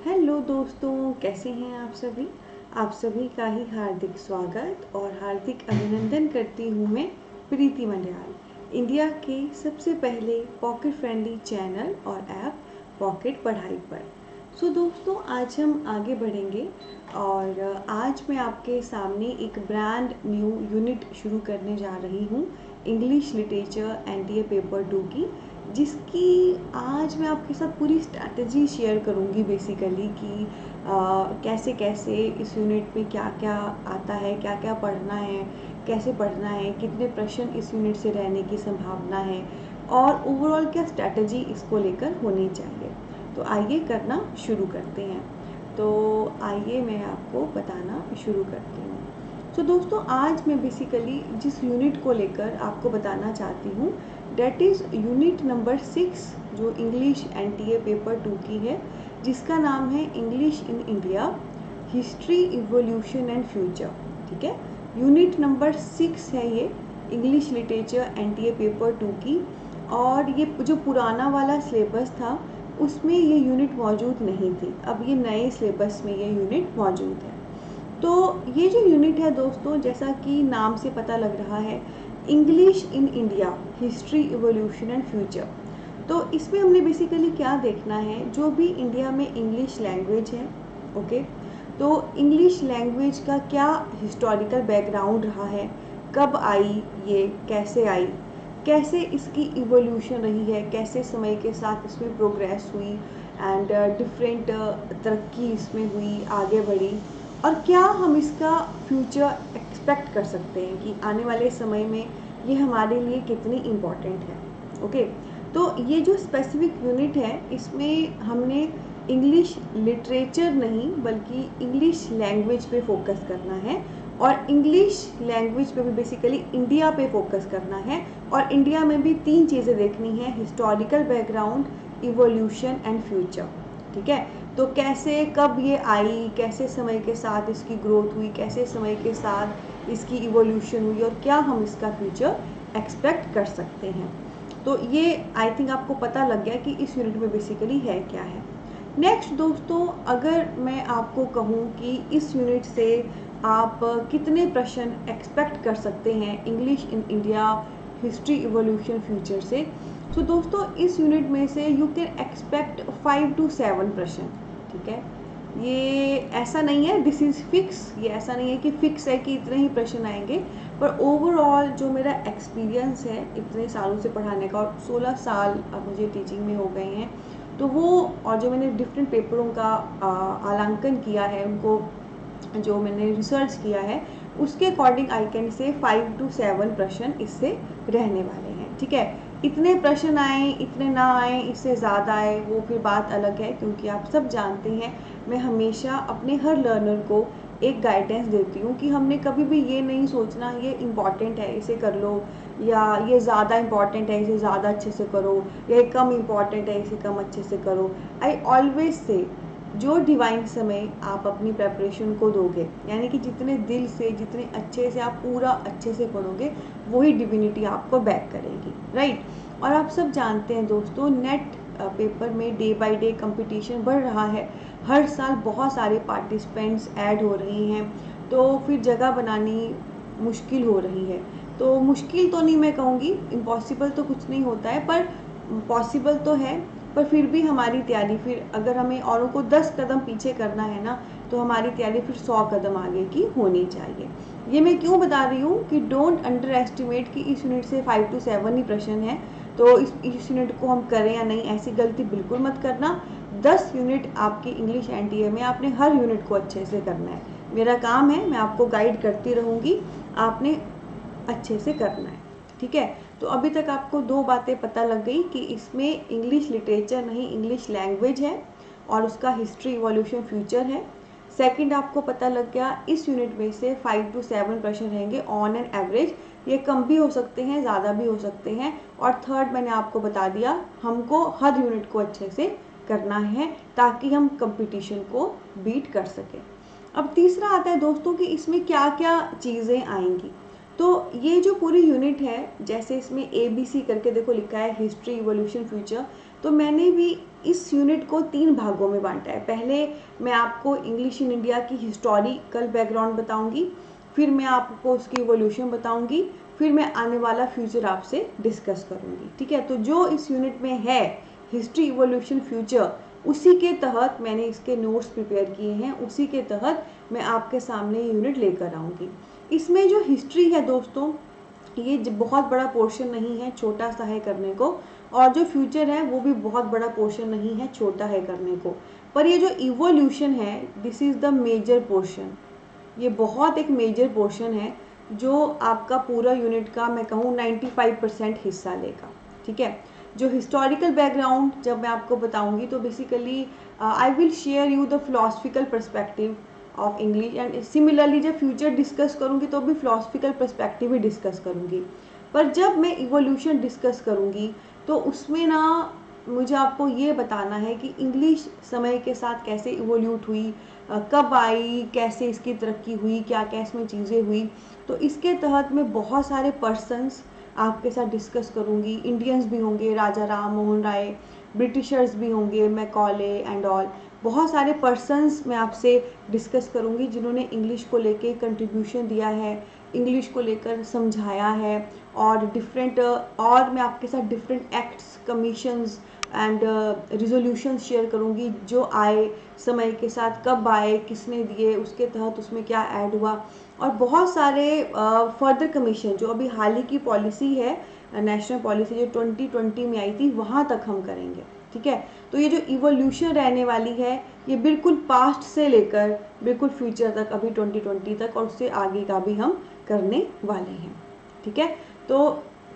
Hello दोस्तों, कैसे हैं आप सभी। आप सभी का ही हार्दिक स्वागत और हार्दिक अभिनंदन करती हूँ मैं प्रीति मंडयाल, इंडिया के सबसे पहले पॉकेट फ्रेंडली चैनल और ऐप पॉकेट पढ़ाई पर। दोस्तों, आज हम आगे बढ़ेंगे और आज मैं आपके सामने एक ब्रांड न्यू यूनिट शुरू करने जा रही हूँ, इंग्लिश लिटरेचर एनडीए पेपर 2 की, जिसकी आज मैं आपके साथ पूरी स्ट्रैटेजी शेयर करूंगी बेसिकली कि कैसे कैसे इस यूनिट में क्या क्या आता है, क्या क्या पढ़ना है, कैसे पढ़ना है, कितने प्रश्न इस यूनिट से रहने की संभावना है और ओवरऑल क्या स्ट्रैटेजी इसको लेकर होनी चाहिए। तो आइए करना शुरू करते हैं। तो आइए मैं आपको बताना शुरू करती हूँ। दोस्तों, आज मैं बेसिकली जिस यूनिट को लेकर आपको बताना चाहती हूँ डेट इज़ यूनिट नंबर 6, जो इंग्लिश एनटीए पेपर 2 की है, जिसका नाम है English in India, history, evolution and future. ठीक है, यूनिट नंबर 6 है ये इंग्लिश लिटरेचर एनटीए पेपर 2 की। और ये जो पुराना वाला सिलेबस था उसमें ये यूनिट मौजूद नहीं थी, अब ये नए सिलेबस में ये यूनिट मौजूद है। तो ये जो यूनिट है दोस्तों, जैसा कि नाम से पता लग रहा है, English in India, history, evolution and future. तो इसमें हमने बेसिकली क्या देखना है, जो भी इंडिया में इंग्लिश लैंग्वेज है, ओके, तो इंग्लिश लैंग्वेज का क्या हिस्टोरिकल बैकग्राउंड रहा है, कब आई ये, कैसे आई, कैसे इसकी इवोल्यूशन रही है, कैसे समय के साथ इसमें प्रोग्रेस हुई एंड डिफरेंट तरक्की इसमें हुई, आगे बढ़ी, और क्या हम इसका फ्यूचर एक्सपेक्ट कर सकते हैं कि आने वाले समय में ये हमारे लिए कितनी इम्पॉर्टेंट है। ओके, तो ये जो स्पेसिफिक यूनिट है इसमें हमने इंग्लिश लिटरेचर नहीं बल्कि इंग्लिश लैंग्वेज पे फोकस करना है, और इंग्लिश लैंग्वेज पे भी बेसिकली इंडिया पे फोकस करना है। और इंडिया में भी 3 चीज़ें देखनी है, historical background, evolution and future. ठीक है, तो कैसे कब ये आई, कैसे समय के साथ इसकी ग्रोथ हुई, कैसे समय के साथ इसकी इवोल्यूशन हुई, और क्या हम इसका फ्यूचर एक्सपेक्ट कर सकते हैं। तो ये आई थिंक आपको पता लग गया कि इस यूनिट में बेसिकली है क्या है। नेक्स्ट दोस्तों, अगर मैं आपको कहूँ कि इस यूनिट से आप कितने प्रश्न एक्सपेक्ट कर सकते हैं English in India, history, evolution, future से, तो दोस्तों इस यूनिट में से यू कैन एक्सपेक्ट 5 to 7 प्रश्न। ठीक है, ये ऐसा नहीं है, दिस इज़ फिक्स, ये ऐसा नहीं है कि फिक्स है कि इतने ही प्रश्न आएंगे, पर ओवरऑल जो मेरा एक्सपीरियंस है इतने सालों से पढ़ाने का, और 16 साल अब मुझे टीचिंग में हो गए हैं, तो वो, और जो मैंने डिफरेंट पेपरों का आलांकन किया है, उनको जो मैंने रिसर्च किया है, उसके according I can say 5 to 7 प्रश्न इससे रहने वाले हैं। ठीक है, इतने प्रश्न आए, इतने ना आए, इससे ज़्यादा आए, वो फिर बात अलग है, क्योंकि आप सब जानते हैं मैं हमेशा अपने हर लर्नर को एक गाइडेंस देती हूँ कि हमने कभी भी ये नहीं सोचना ये इम्पॉर्टेंट है इसे कर लो, या ये ज़्यादा इम्पॉर्टेंट है इसे ज़्यादा अच्छे से करो, या ये कम इम्पॉर्टेंट है इसे कम अच्छे से करो। आई ऑलवेज से, जो डिवाइन समय आप अपनी प्रेपरेशन को दोगे, यानी कि जितने दिल से, जितने अच्छे से आप पूरा अच्छे से पढ़ोगे, वही डिविनिटी आपको बैक करेगी, राइट। और आप सब जानते हैं दोस्तों, नेट पेपर में डे बाय डे कंपटीशन बढ़ रहा है, हर साल बहुत सारे पार्टिसिपेंट्स ऐड हो रही हैं, तो फिर जगह बनानी मुश्किल हो रही है। तो मुश्किल तो नहीं मैं कहूँगी, इम्पॉसिबल तो कुछ नहीं होता है, पर पॉसिबल तो है, पर फिर भी हमारी तैयारी, फिर अगर हमें औरों को 10 कदम पीछे करना है ना, तो हमारी तैयारी फिर 100 कदम आगे की होनी चाहिए। ये मैं क्यों बता रही हूँ कि डोंट अंडर एस्टिमेट कि इस यूनिट से 5 to 7 ही प्रश्न है, तो इस यूनिट को हम करें या नहीं, ऐसी गलती बिल्कुल मत करना। 10 यूनिट आपकी इंग्लिश एनटीए में, आपने हर यूनिट को अच्छे से करना है। मेरा काम है, मैं आपको गाइड करती रहूँगी, आपने अच्छे से करना है। ठीक है, तो अभी तक आपको 2 बातें पता लग गई कि इसमें इंग्लिश लिटरेचर नहीं, इंग्लिश लैंग्वेज है, और उसका हिस्ट्री, इवोल्यूशन, फ्यूचर है। सेकंड, आपको पता लग गया इस यूनिट में से 5 to 7 प्रश्न रहेंगे ऑन एन एवरेज, ये कम भी हो सकते हैं, ज़्यादा भी हो सकते हैं। और थर्ड, मैंने आपको बता दिया, हमको हर यूनिट को अच्छे से करना है ताकि हम कंपटीशन को बीट कर सकें। अब तीसरा आता है दोस्तों कि इसमें क्या क्या चीज़ें आएंगी। तो ये जो पूरी यूनिट है, जैसे इसमें ABC करके देखो लिखा है, हिस्ट्री, इवोल्यूशन, फ्यूचर, तो मैंने भी इस यूनिट को 3 भागों में बांटा है। पहले मैं आपको इंग्लिश इन इंडिया की हिस्टोरिकल बैकग्राउंड बताऊंगी, फिर मैं आपको उसकी इवोल्यूशन बताऊंगी, फिर मैं आने वाला फ्यूचर आपसे डिस्कस करूंगी। ठीक है, तो जो इस यूनिट में है हिस्ट्री, इवोल्यूशन, फ्यूचर, उसी के तहत मैंने इसके नोट्स प्रिपेयर किए हैं, उसी के तहत मैं आपके सामने ये यूनिट लेकर आऊँगी। इसमें जो हिस्ट्री है दोस्तों, ये बहुत बड़ा पोर्शन नहीं है, छोटा सा है करने को, और जो फ्यूचर है वो भी बहुत बड़ा पोर्शन नहीं है, छोटा है करने को। पर ये जो इवोल्यूशन है, this is the major portion, ये बहुत एक मेजर पोर्शन है जो आपका पूरा यूनिट का मैं कहूँ 95% हिस्सा लेगा। ठीक है, जो हिस्टोरिकल बैकग्राउंड जब मैं आपको बताऊंगी तो basically I will share you the philosophical perspective of English, and similarly जब फ्यूचर डिस्कस करूंगी तो भी फिलोसफिकल पर्सपेक्टिव ही डिस्कस करूंगी। पर जब मैं इवोल्यूशन डिस्कस करूंगी तो उसमें ना मुझे आपको ये बताना है कि इंग्लिश समय के साथ कैसे इवोल्यूट हुई, कब आई, कैसे इसकी तरक्की हुई, क्या क्या इसमें चीज़ें हुई। तो इसके तहत मैं बहुत सारे पर्सन्स आपके साथ डिस्कस करूँगी। इंडियंस भी होंगे, राजा राम मोहन राय, ब्रिटिशर्स भी होंगे, मैकॉले एंड ऑल, बहुत सारे पर्सन्स मैं आपसे डिस्कस करूँगी जिन्होंने इंग्लिश को लेके कंट्रीब्यूशन दिया है, इंग्लिश को लेकर समझाया है, और डिफरेंट और मैं आपके साथ different acts, commissions and resolution share करूँगी जो आए समय के साथ, कब आए, किसने दिए, उसके तहत उसमें क्या ऐड हुआ, और बहुत सारे फर्दर कमीशन जो अभी हाल ही की पॉलिसी है, नेशनल पॉलिसी जो 2020 में आई थी, वहाँ तक हम करेंगे। ठीक है, तो ये जो इवोल्यूशन रहने वाली है ये बिल्कुल पास्ट से लेकर बिल्कुल फ्यूचर तक, अभी 2020 तक, और उससे आगे का भी हम करने वाले हैं। ठीक है, तो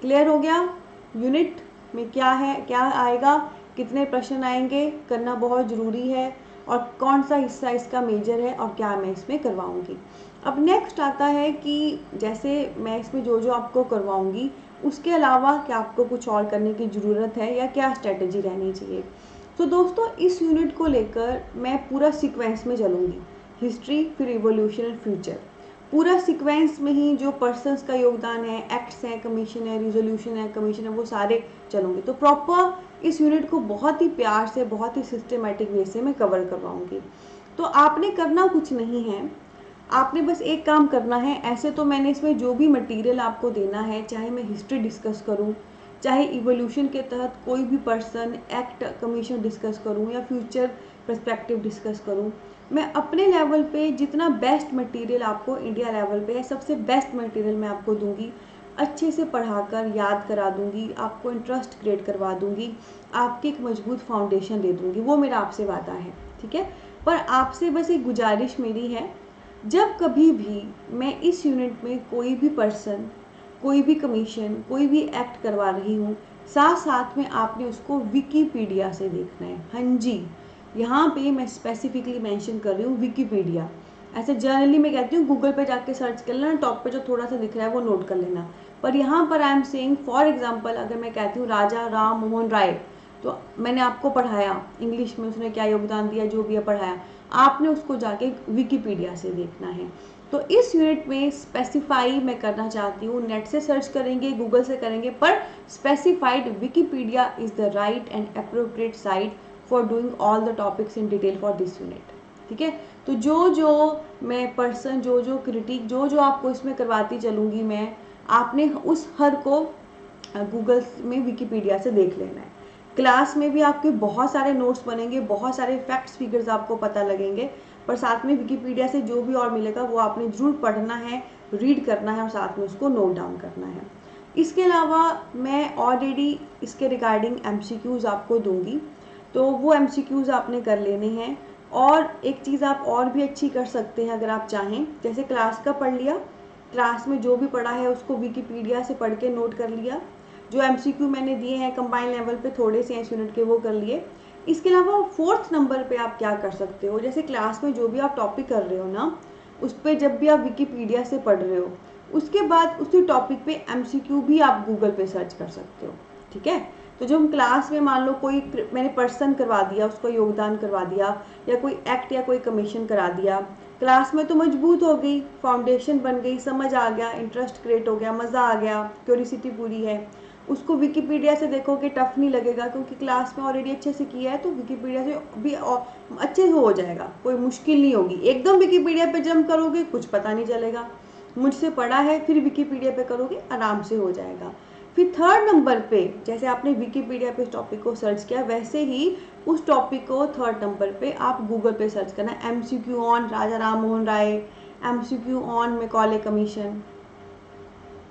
क्लियर हो गया यूनिट में क्या है, क्या आएगा, कितने प्रश्न आएंगे, करना बहुत ज़रूरी है, और कौन सा हिस्सा इसका मेजर है और क्या मैं इसमें करवाऊंगी। अब नेक्स्ट आता है कि जैसे मैं इसमें जो जो आपको करवाऊंगी उसके अलावा क्या आपको कुछ और करने की ज़रूरत है या क्या स्ट्रेटजी रहनी चाहिए। तो दोस्तों इस यूनिट को लेकर मैं पूरा सीक्वेंस में चलूँगी, हिस्ट्री, फिर इवोल्यूशन एंड फ्यूचर, पूरा सीक्वेंस में ही जो पर्सन्स का योगदान है, एक्ट्स हैं, कमीशन है, रिजोल्यूशन है, कमीशन है, वो सारे चलूँगी। तो प्रॉपर इस यूनिट को बहुत ही प्यार से, बहुत ही सिस्टमेटिक वे से मैं कवर करवाऊँगी। तो आपने करना कुछ नहीं है, आपने बस एक काम करना है। ऐसे तो मैंने इसमें जो भी मटेरियल आपको देना है, चाहे मैं हिस्ट्री डिस्कस करूं, चाहे इवोल्यूशन के तहत कोई भी पर्सन, एक्ट, कमीशन डिस्कस करूं, या फ्यूचर पर्सपेक्टिव डिस्कस करूं, मैं अपने लेवल पे जितना बेस्ट मटेरियल आपको इंडिया लेवल पे है, सबसे बेस्ट मटेरियल मैं आपको दूंगी, अच्छे से पढ़ाकर याद करा दूंगी, आपको इंटरेस्ट क्रिएट करवा दूंगी, आपकी एक मजबूत फाउंडेशन दे दूंगी, वो मेरा आपसे वादा है। ठीक है, पर आपसे बस एक गुजारिश मेरी है, जब कभी भी मैं इस यूनिट में कोई भी पर्सन, कोई भी कमीशन, कोई भी एक्ट करवा रही हूँ, साथ साथ में आपने उसको विकीपीडिया से देखना है। हाँ जी, यहाँ पे मैं स्पेसिफिकली मेंशन कर रही हूँ विकीपीडिया। ऐसे जनरली मैं कहती हूँ गूगल पे जाके सर्च कर लेना, टॉप पे जो थोड़ा सा दिख रहा है वो नोट कर लेना। पर यहाँ पर I am saying, for example अगर मैं कहती हूँ राजा राम मोहन राय, तो मैंने आपको पढ़ाया इंग्लिश में उसने क्या योगदान दिया, जो भी पढ़ाया, आपने उसको जाके विकीपीडिया से देखना है। तो इस यूनिट में स्पेसिफाई मैं करना चाहती हूँ, नेट से सर्च करेंगे, गूगल से करेंगे, पर specified Wikipedia is the right and appropriate site for doing all the topics in detail for this unit. ठीक है, तो जो जो मैं पर्सन, जो जो क्रिटिक, जो जो आपको इसमें करवाती चलूँगी मैं, आपने उस हर को गूगल में विकीपीडिया से देख लेना है। क्लास में भी आपके बहुत सारे नोट्स बनेंगे, बहुत सारे फैक्ट्स फिगर्स आपको पता लगेंगे, पर साथ में विकीपीडिया से जो भी और मिलेगा वो आपने ज़रूर पढ़ना है, रीड करना है, और साथ में उसको नोट डाउन करना है। इसके अलावा मैं ऑलरेडी इसके रिगार्डिंग एमसीक्यूज़ आपको दूंगी, तो वो एमसीक्यूज़ आपने कर लेने हैं। और एक चीज़ आप और भी अच्छी कर सकते हैं अगर आप चाहें, जैसे क्लास का पढ़ लिया, क्लास में जो भी पढ़ा है उसको विकीपीडिया से पढ़ के नोट कर लिया, जो एमसीक्यू मैंने दिए हैं कंबाइन लेवल पे थोड़े से इस यूनिट के वो कर लिए। इसके अलावा 4th नंबर पे आप क्या कर सकते हो, जैसे क्लास में जो भी आप टॉपिक कर रहे हो ना, उस पर जब भी आप विकीपीडिया से पढ़ रहे हो, उसके बाद उसी टॉपिक पे एमसीक्यू भी आप गूगल पे सर्च कर सकते हो। ठीक है, तो जो हम क्लास में मान लो कोई मैंने पर्सन करवा दिया, उसका योगदान करवा दिया, या कोई एक्ट या कोई कमीशन करा दिया, क्लास में तो मजबूत हो गई, फाउंडेशन बन गई, समझ आ गया, इंटरेस्ट क्रिएट हो गया, मज़ा आ गया, क्यूरियोसिटी पूरी है। उसको विकीपीडिया से देखोगे टफ नहीं लगेगा, क्योंकि क्लास में ऑलरेडी अच्छे से किया है, तो विकीपीडिया से भी अच्छे से हो जाएगा, कोई मुश्किल नहीं होगी। एकदम विकीपीडिया पे जंप करोगे कुछ पता नहीं चलेगा। मुझसे पढ़ा है फिर विकीपीडिया पे करोगे आराम से हो जाएगा। फिर थर्ड नंबर पे, जैसे आपने विकीपीडिया पे इस टॉपिक को सर्च किया, वैसे ही उस टॉपिक को थर्ड नंबर पे आप गूगल पे सर्च करना, MCQ on Raja Ram Mohan Roy, MCQ on Macaulay commission,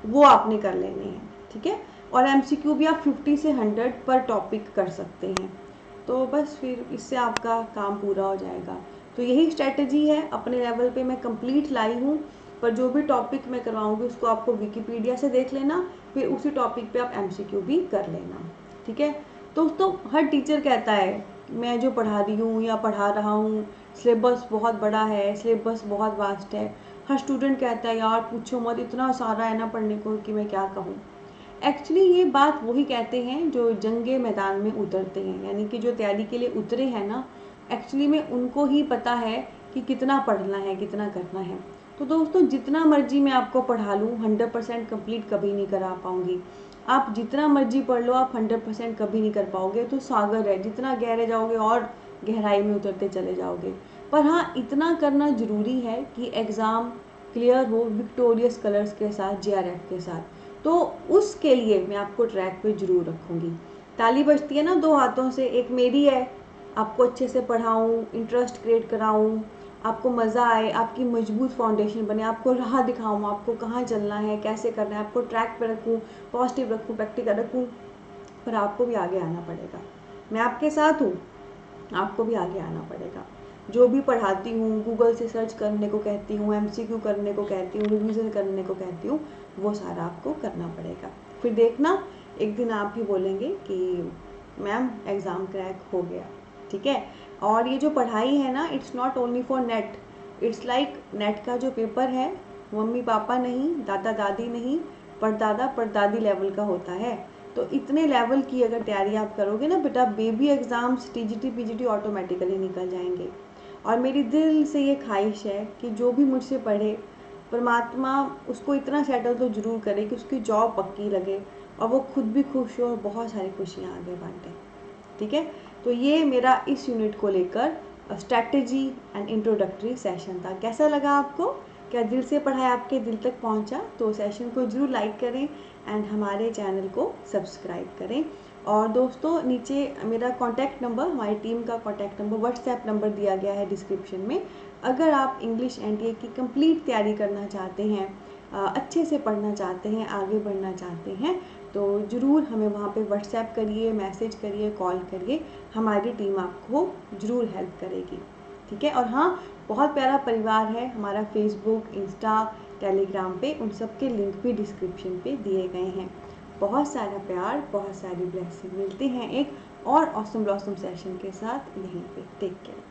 वो आपने कर लेने हैं, ठीक है। और MCQ भी आप 50 से 100 पर टॉपिक कर सकते हैं। तो बस फिर इससे आपका काम पूरा हो जाएगा। तो यही स्ट्रेटजी है, अपने लेवल पे मैं कंप्लीट लाई हूँ, पर जो भी टॉपिक मैं करवाऊँगी उसको आपको विकीपीडिया से देख लेना, फिर उसी टॉपिक पे आप MCQ भी कर लेना, ठीक है। दोस्तों हर टीचर कहता है मैं जो पढ़ा रही हूँ या पढ़ा रहा हूँ, सिलेबस बहुत बड़ा है, सिलेबस बहुत वास्ट है। हर स्टूडेंट कहता है यार पूछो मत, इतना सारा है ना पढ़ने को कि मैं क्या कहूँ। एक्चुअली ये बात वही कहते हैं जो जंगे मैदान में उतरते हैं, यानी कि जो तैयारी के लिए उतरे हैं ना, एक्चुअली में उनको ही पता है कि कितना पढ़ना है, कितना करना है। तो दोस्तों जितना मर्जी मैं आपको पढ़ा लूँ, 100% कंप्लीट कभी नहीं करा पाऊँगी। आप जितना मर्जी पढ़ लो, आप 100% कभी नहीं कर पाओगे। तो सागर है, जितना गहरे जाओगे और गहराई में उतरते चले जाओगे। पर हाँ, इतना करना ज़रूरी है कि एग्ज़ाम क्लियर हो विक्टोरियस कलर्स के साथ, JRF के साथ। तो उसके लिए मैं आपको ट्रैक पे ज़रूर रखूँगी। ताली बजती है ना दो हाथों से, एक मेरी है, आपको अच्छे से पढ़ाऊँ, इंटरेस्ट क्रिएट कराऊँ, आपको मज़ा आए, आपकी मजबूत फाउंडेशन बने, आपको राह दिखाऊँ, आपको कहाँ चलना है, कैसे करना है, आपको ट्रैक पे रखूँ, पॉजिटिव रखूँ, प्रैक्टिकल रखूँ। पर आपको भी आगे आना पड़ेगा। मैं आपके साथ हूँ, आपको भी आगे आना पड़ेगा। जो भी पढ़ाती हूँ, गूगल से सर्च करने को कहती हूँ, MCQ करने को कहती हूँ, रिवीजन करने को कहती हूँ, वो सारा आपको करना पड़ेगा। फिर देखना एक दिन आप ही बोलेंगे कि मैम एग्ज़ाम क्रैक हो गया, ठीक है। और ये जो पढ़ाई है ना, it's not only for net, it's like net का जो पेपर है, मम्मी पापा नहीं, दादा दादी नहीं, परदादा परदादी लेवल का होता है। तो इतने लेवल की अगर तैयारी आप करोगे ना बेटा, baby exams TGT PGT automatically निकल जाएंगे। और मेरी दिल से ये ख्वाहिश है कि जो भी मुझसे पढ़े, परमात्मा उसको इतना सेटल तो ज़रूर करे कि उसकी जॉब पक्की लगे और वो खुद भी खुश हो और बहुत सारी खुशियाँ आगे बांटे, ठीक है। तो ये मेरा इस यूनिट को लेकर स्ट्रैटेजी एंड इंट्रोडक्टरी सेशन था। कैसा लगा आपको? क्या दिल से पढ़ाई आपके दिल तक पहुंचा? तो सेशन को ज़रूर लाइक करें एंड हमारे चैनल को सब्सक्राइब करें। और दोस्तों नीचे मेरा कॉन्टैक्ट नंबर, हमारी टीम का कॉन्टैक्ट नंबर, व्हाट्सएप नंबर दिया गया है डिस्क्रिप्शन में। अगर आप इंग्लिश NTA की कंप्लीट तैयारी करना चाहते हैं, अच्छे से पढ़ना चाहते हैं, आगे बढ़ना चाहते हैं, तो ज़रूर हमें वहाँ पे व्हाट्सएप करिए, मैसेज करिए, कॉल करिए, हमारी टीम आपको ज़रूर हेल्प करेगी, ठीक है। और हाँ, बहुत प्यारा परिवार है हमारा, फेसबुक, इंस्टा, टेलीग्राम पे, उन सब के लिंक भी डिस्क्रिप्शन पे दिए गए हैं। बहुत सारा प्यार, बहुत सारी ब्लेसिंग। मिलते हैं एक और ऑसम ब्लॉसम सेशन के साथ यहीं पे। Take care.